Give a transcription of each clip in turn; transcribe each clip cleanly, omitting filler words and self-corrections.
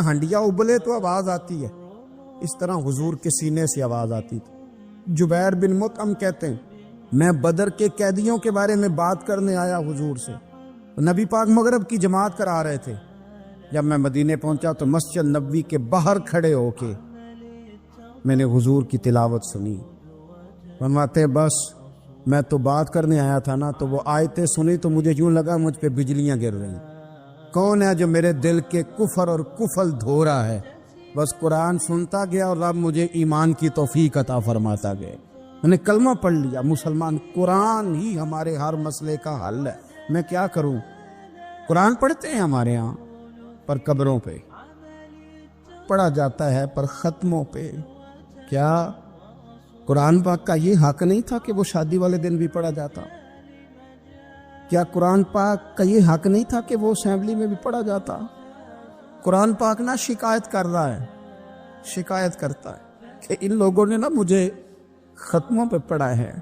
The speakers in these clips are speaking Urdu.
ہنڈیا ابلے تو آواز آتی ہے، اس طرح حضور کے سینے سے آواز آتی تھی۔ جبیر بن مطعم کہتے ہیں میں بدر کے قیدیوں کے بارے میں بات کرنے آیا حضور سے، نبی پاک مغرب کی جماعت کرا رہے تھے۔ جب میں مدینے پہنچا تو مسجد نبوی کے باہر کھڑے ہو کے میں نے حضور کی تلاوت سنی۔ فرماتے بس میں تو بات کرنے آیا تھا نا، تو وہ آیتیں سنی تو مجھے یوں لگا مجھ پہ بجلیاں گر رہی۔ کون ہے جو میرے دل کے کفر اور کفل دھو رہا ہے؟ بس قرآن سنتا گیا اور رب مجھے ایمان کی توفیق عطا فرماتا گیا۔ میں نے کلمہ پڑھ لیا، مسلمان۔ قرآن ہی ہمارے ہر مسئلے کا حل ہے۔ میں کیا کروں؟ قرآن پڑھتے ہیں ہمارے ہاں، پر قبروں پہ پڑھا جاتا ہے، پر ختموں پہ۔ کیا قرآن پاک کا یہ حق نہیں تھا کہ وہ شادی والے دن بھی پڑھا جاتا؟ کیا قرآن پاک کا یہ حق نہیں تھا کہ وہ اسمبلی میں بھی پڑھا جاتا؟ قرآن پاک نہ شکایت کر رہا ہے، شکایت کرتا ہے کہ ان لوگوں نے نا مجھے ختموں پہ پڑھا ہے،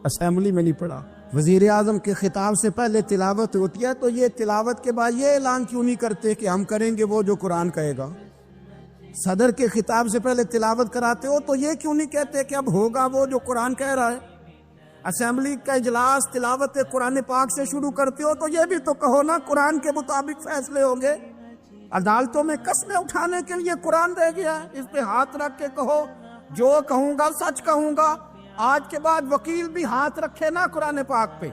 اسمبلی میں نہیں پڑھا۔ وزیر اعظم کے خطاب سے پہلے تلاوت ہوتی ہے تو یہ تلاوت کے بعد یہ اعلان کیوں نہیں کرتے کہ ہم کریں گے وہ جو قرآن کہے گا؟ صدر کے خطاب سے پہلے تلاوت کراتے ہو تو یہ کیوں نہیں کہتے کہ اب ہوگا وہ جو قرآن کہہ رہا ہے؟ اسمبلی کا اجلاس تلاوت قرآن پاک سے شروع کرتے ہو تو یہ بھی تو کہو نا قرآن کے مطابق فیصلے ہوں گے۔ عدالتوں میں قسمیں اٹھانے کے لیے قرآن رہ گیا ہے، اس پہ ہاتھ رکھ کے کہو جو کہوں گا سچ کہوں گا۔ آج کے بعد وکیل بھی ہاتھ رکھے نا قرآن پاک پہ،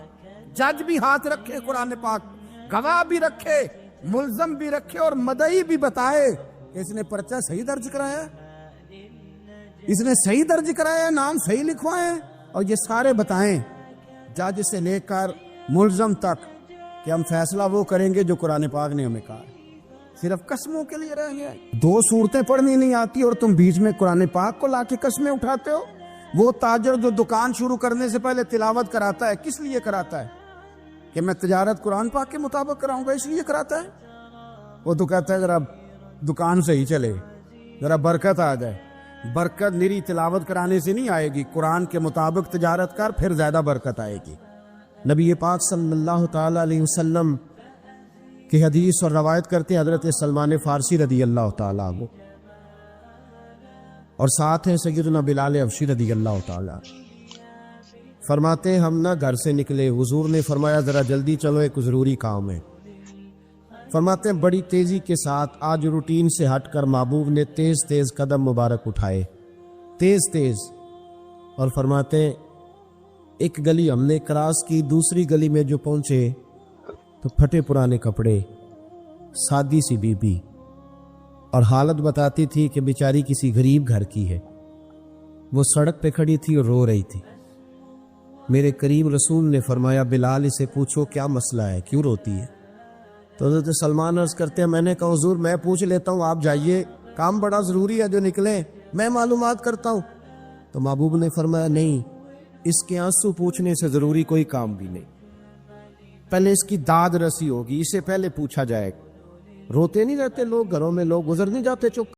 جج بھی ہاتھ رکھے قرآن پاک، گواہ بھی رکھے، ملزم بھی رکھے، اور مدعی بھی بتائے کہ اس نے پرچہ صحیح درج کرایا ہے، اس نے صحیح درج کرایا ہے، نام صحیح لکھوائے، اور یہ سارے بتائیں جج سے لے کر ملزم تک کہ ہم فیصلہ وہ کریں گے جو قرآن پاک نے ہمیں کہا ہے۔ صرف قسموں کے لیے رہ گیا۔ دو صورتیں پڑھنی نہیں آتی اور تم بیچ میں قرآن پاک کو لا کے قسمیں اٹھاتے ہو۔ وہ تاجر جو دکان شروع کرنے سے پہلے تلاوت کراتا ہے، کس لیے کراتا ہے؟ کہ میں تجارت قرآن پاک کے مطابق کراؤں گا، اس لیے کراتا ہے۔ وہ تو کہتا ہے ذرا دکان صحیح چلے، ذرا برکت آ جائے۔ برکت نری تلاوت کرانے سے نہیں آئے گی، قرآن کے مطابق تجارت کر، پھر زیادہ برکت آئے گی۔ نبی پاک صلی اللہ تعالی علیہ وسلم کی حدیث اور روایت کرتے ہیں حضرت سلمان فارسی رضی اللہ تعالیٰ عنہ، اور ساتھ ہیں سیدنا بلال حبشی رضی اللہ تعالیٰ۔ فرماتے ہیں ہم نہ گھر سے نکلے، حضور نے فرمایا ذرا جلدی چلو، ایک ضروری کام ہے۔ فرماتے ہیں بڑی تیزی کے ساتھ آج روٹین سے ہٹ کر محبوب نے تیز تیز قدم مبارک اٹھائے، تیز تیز، اور فرماتے ہیں ایک گلی ہم نے کراس کی، دوسری گلی میں جو پہنچے تو پھٹے پرانے کپڑے، سادی سی بی بی، اور حالت بتاتی تھی کہ بیچاری کسی غریب گھر کی ہے۔ وہ سڑک پہ کھڑی تھی اور رو رہی تھی۔ میرے کریم رسول نے فرمایا بلال اسے پوچھو کیا مسئلہ ہے، کیوں روتی ہے؟ تو حضرت سلمان عرض کرتے ہیں میں نے کہا حضور میں پوچھ لیتا ہوں، آپ جائیے، کام بڑا ضروری ہے جو نکلے، میں معلومات کرتا ہوں۔ تو محبوب نے فرمایا نہیں، اس کے آنسو پوچھنے سے ضروری کوئی کام بھی نہیں، پہلے اس کی داد رسی ہوگی، اسے پہلے پوچھا جائے گا۔ روتے نہیں رہتے لوگ گھروں میں، لوگ گزر نہیں جاتے چپ